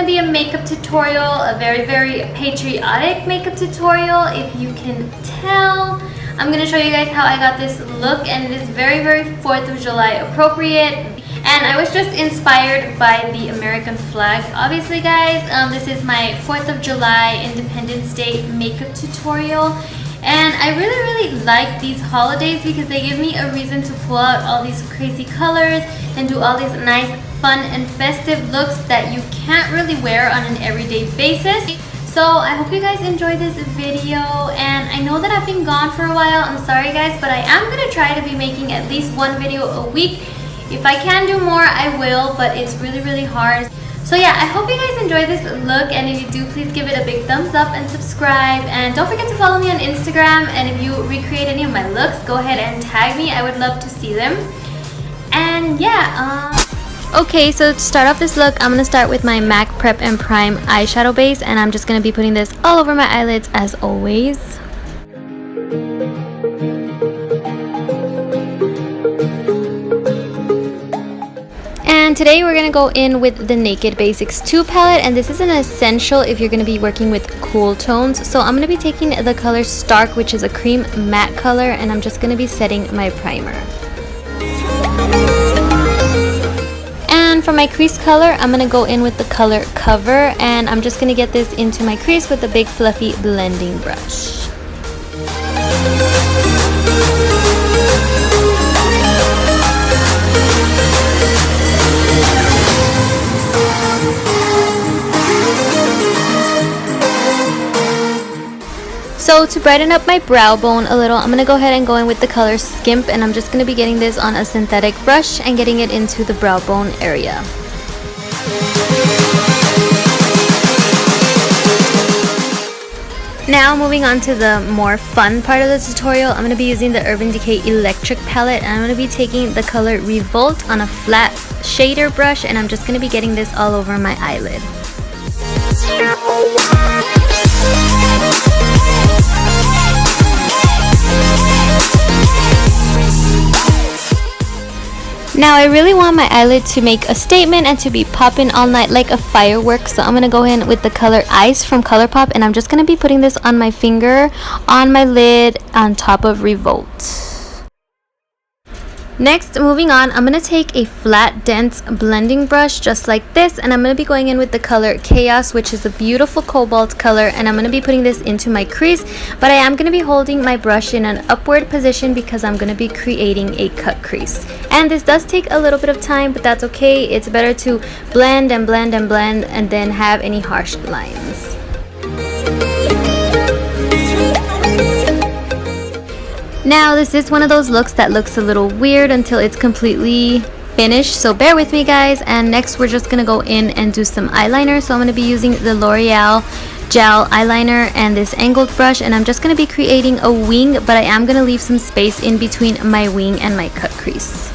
Be a makeup tutorial, a very patriotic makeup tutorial. If you can tell, I'm gonna show you guys how I got this look, and it is very 4th of July appropriate, and I was just inspired by the American flag, obviously guys. This is my 4th of July Independence Day makeup tutorial, and I really like these holidays because they give me a reason to pull out all these crazy colors and do all these nice, fun and festive looks that you can't really wear on an everyday basis. So I hope you guys enjoy this video, and I know that I've been gone for a while. I'm sorry guys, but I am gonna try to be making at least one video a week. If I can do more, I will, but it's really hard. So yeah, I hope you guys enjoy this look, and if you do, please give it a big thumbs up and subscribe, and don't forget to follow me on Instagram. And if you recreate any of my looks, go ahead and tag me. I would love to see them. And yeah, okay, so to start off this look, I'm going to start with my MAC Prep and Prime eyeshadow base, and I'm just going to be putting this all over my eyelids as always. And today we're going to go in with the Naked Basics 2 palette, and this is an essential if you're going to be working with cool tones. So I'm going to be taking the color Stark, which is a cream matte color, and I'm just going to be setting my primer. And for my crease color, I'm going to go in with the color Cover, and I'm just going to get this into my crease with a big fluffy blending brush. So to brighten up my brow bone a little, I'm going to go ahead and go in with the color Skimp, and I'm just going to be getting this on a synthetic brush and getting it into the brow bone area. Now moving on to the more fun part of the tutorial, I'm going to be using the Urban Decay Electric palette, and I'm going to be taking the color Revolt on a flat shader brush, and I'm just going to be getting this all over my eyelid. Now I really want my eyelid to make a statement and to be popping all night like a firework, so I'm going to go in with the color Ice from Colourpop, and I'm just going to be putting this on my finger, on my lid, on top of Revolt. Next, moving on, I'm going to take a flat dense blending brush just like this, and I'm going to be going in with the color Chaos, which is a beautiful cobalt color, and I'm going to be putting this into my crease, but I am going to be holding my brush in an upward position because I'm going to be creating a cut crease. And this does take a little bit of time, but that's okay. It's better to blend and blend and blend and then have any harsh lines. Now this is one of those looks that looks a little weird until it's completely finished, so bear with me guys. And next we're just gonna go in and do some eyeliner, so I'm gonna be using the Loreal gel eyeliner and this angled brush, and I'm just gonna be creating a wing, but I am gonna leave some space in between my wing and my cut crease.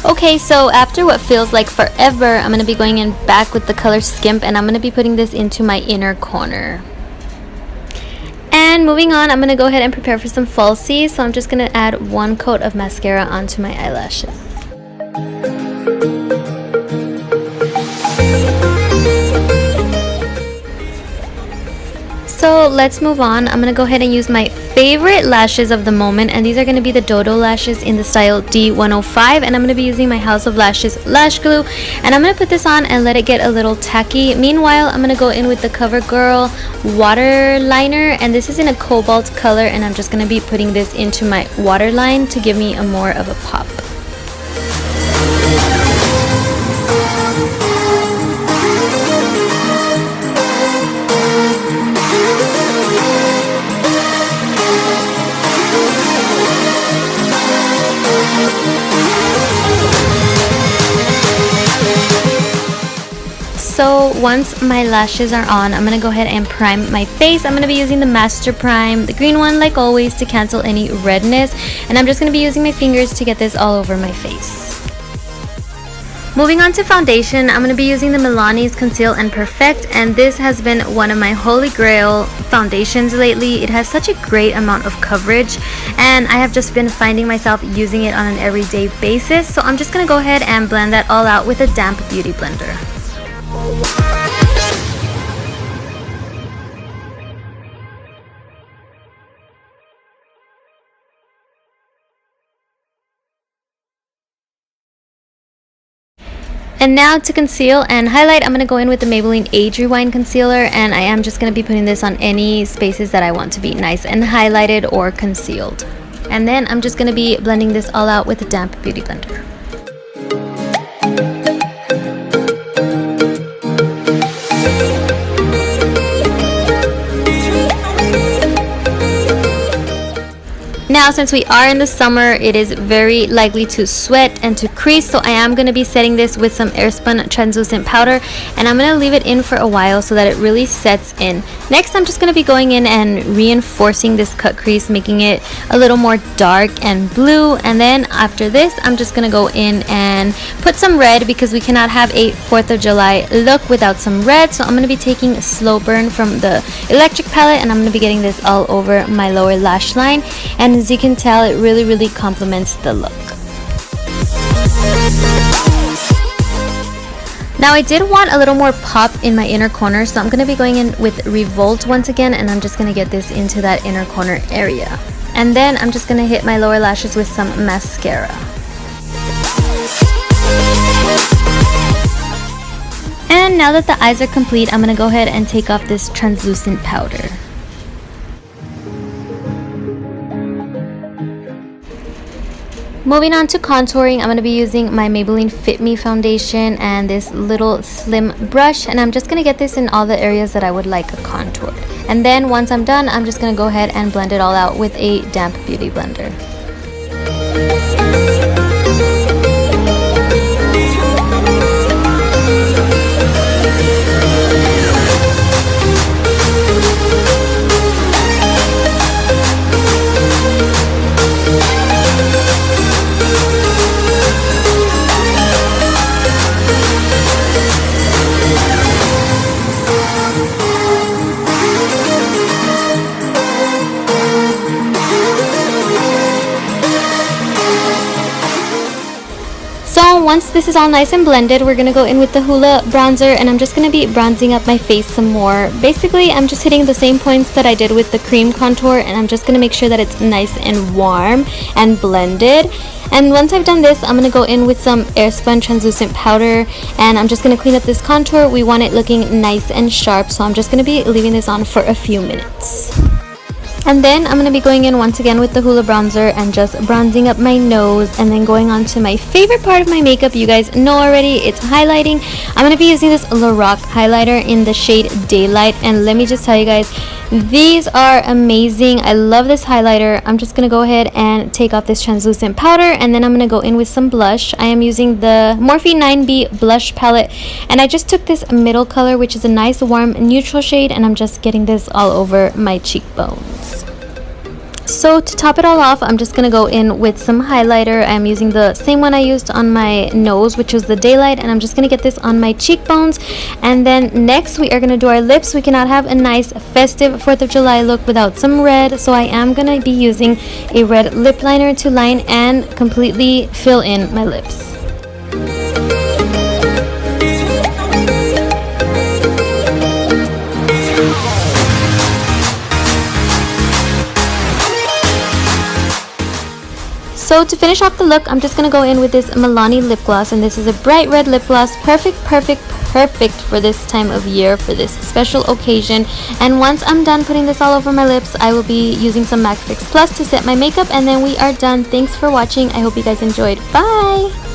Okay, so after what feels like forever, I'm going to be going in back with the color Skimp, and I'm going to be putting this into my inner corner. And moving on, I'm going to go ahead and prepare for some falsies, so I'm just going to add one coat of mascara onto my eyelashes. So let's move on. I'm going to go ahead and use my favorite lashes of the moment, and these are going to be the Dodo lashes in the style D105, and I'm going to be using my House of Lashes lash glue, and I'm going to put this on and let it get a little tacky. Meanwhile, I'm going to go in with the CoverGirl water liner, and this is in a cobalt color, and I'm just going to be putting this into my waterline to give me a more of a pop. So once my lashes are on, I'm gonna go ahead and prime my face. I'm gonna be using the Master Prime, the green one like always, to cancel any redness, and I'm just gonna be using my fingers to get this all over my face. Moving on to foundation, I'm going to be using the Milani's Conceal and Perfect, and this has been one of my holy grail foundations lately. It has such a great amount of coverage, and I have just been finding myself using it on an everyday basis. So I'm just going to go ahead and blend that all out with a damp beauty blender. And now to conceal and highlight, I'm going to go in with the Maybelline Age Rewind Concealer, and I am just going to be putting this on any spaces that I want to be nice and highlighted or concealed. And then I'm just going to be blending this all out with a damp beauty blender. Now, since we are in the summer, it is very likely to sweat and to crease, so I am going to be setting this with some Airspun translucent powder, and I'm going to leave it in for a while so that it really sets in. Next, I'm just going to be going in and reinforcing this cut crease, making it a little more dark and blue. And then after this, I'm just going to go in and put some red, because we cannot have a 4th of July look without some red. So I'm going to be taking Slow Burn from the Electric palette, and I'm going to be getting this all over my lower lash line. And as you can tell, it really complements the look. Now, I did want a little more pop in my inner corner, so I'm going to be going in with Revolt once again, and I'm just going to get this into that inner corner area. And then I'm just going to hit my lower lashes with some mascara. And now that the eyes are complete, I'm going to go ahead and take off this translucent powder. Moving on to contouring, I'm going to be using my Maybelline Fit Me foundation and this little slim brush, and I'm just going to get this in all the areas that I would like a contour. And then once I'm done, I'm just going to go ahead and blend it all out with a damp beauty blender. Once this is all nice and blended, we're going to go in with the Hoola bronzer, and I'm just going to be bronzing up my face some more. Basically, I'm just hitting the same points that I did with the cream contour, and I'm just going to make sure that it's nice and warm and blended. And once I've done this, I'm going to go in with some Airspun translucent powder, and I'm just going to clean up this contour. We want it looking nice and sharp, so I'm just going to be leaving this on for a few minutes. And then I'm going to be going in once again with the Hoola bronzer and just bronzing up my nose, and then going on to my favorite part of my makeup. You guys know already, it's highlighting. I'm going to be using this Loreal highlighter in the shade Daylight, and let me just tell you guys, these are amazing. I love this highlighter. I'm just going to go ahead and take off this translucent powder, and then I'm going to go in with some blush. I am using the Morphe 9B blush palette, and I just took this middle color, which is a nice warm neutral shade, and I'm just getting this all over my cheekbones. So to top it all off, I'm just going to go in with some highlighter. I'm using the same one I used on my nose, which was the Daylight, and I'm just going to get this on my cheekbones. And then next, we are going to do our lips. We cannot have a nice festive 4th of July look without some red, so I am going to be using a red lip liner to line and completely fill in my lips. So to finish off the look, I'm just going to go in with this Milani lip gloss, and this is a bright red lip gloss, perfect for this time of year, for this special occasion. And once I'm done putting this all over my lips, I will be using some MAC Fix Plus to set my makeup, and then we are done. Thanks for watching. I hope you guys enjoyed. Bye!